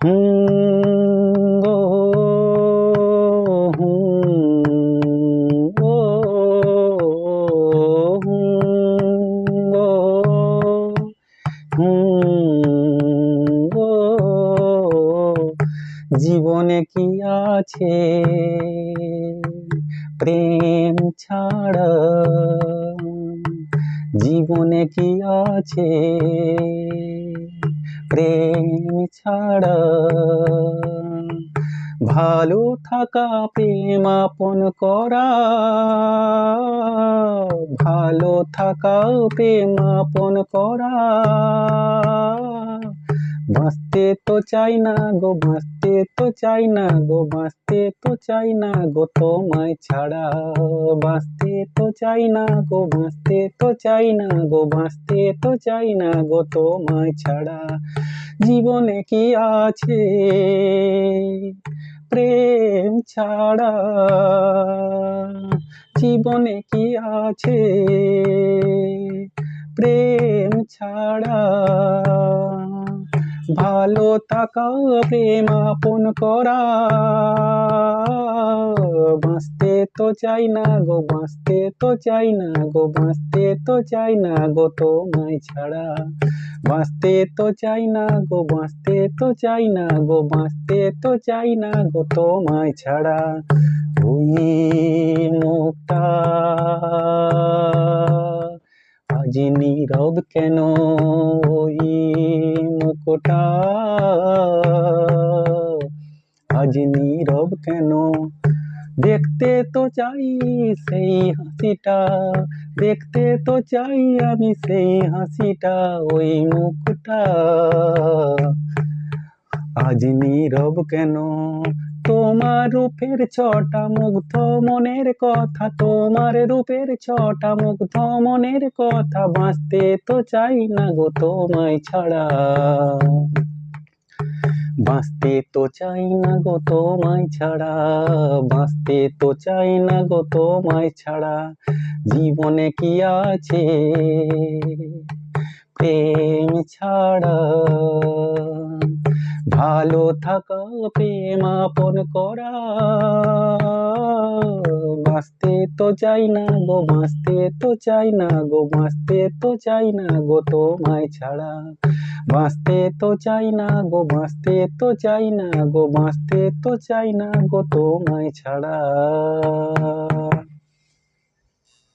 গো ও গো গো জীবনে কি আছে প্রেম ছাড়া, জীবনে কি আছে প্রেম ছাড়া, ভালো থাকা প্রেম আপন করা, ভালো থাকা প্রেম আপন করা, বাঁচতে তো চাই না গো, বাঁচতে তো চাই না গো, বাঁচতে তো চাই না গো তোমায় ছাড়া, বাঁচতে তো চাই না গো, বাঁচতে তো চাই না গো, বাঁচতে তো চাই না গো তোমায় ছাড়া। জীবনে কি আছে প্রেম ছাড়া, জীবনে কি আছে প্রেম ছাড়া, ভালো থাকা প্রেম আপন করা, বাঁচতে তো চাই না গো, বাঁচতে তো চাই না গো, বাঁচতে তো চাই না গো তোমায় ছাড়া, বাঁচতে তো চাই না গো, বাঁচতে তো চাই না গো, বাঁচতে তো চাই না গো তোমায় ছাড়া। ওই মুখটা আজ নীরব কেন, ওই মুখটা আজ নীরব কেন, দেখতে তো চাই সেই হাসিটা, দেখতে তো চাই আমি সেই হাসিটা, ওই মুখটা আজ নীরব কেন। তোমার রূপের ছটা মুগ্ধ মনের কথা, তোমার রূপের ছটা মুগ্ধ মনের কথা, বাঁচতে তো চাই না গো তোমায় ছাড়া, বাঁচতে তো চাই না গো তোমায় ছাড়া, বাঁচতে তো চাই না গো তোমায় ছাড়া। জীবনে কি আছে প্রেম ছাড়া, ভালো থাকা প্রেম আপন করা, বাঁচতে তো চাই না গো, বাঁচতে তো চাই না গো, বাঁচতে তো চাই না গো তোমায় ছাড়া, বাঁচতে তো চাই না গো, বাঁচতে তো চাই না গো, বাঁচতে তো চাই না গো তোমায় ছাড়া।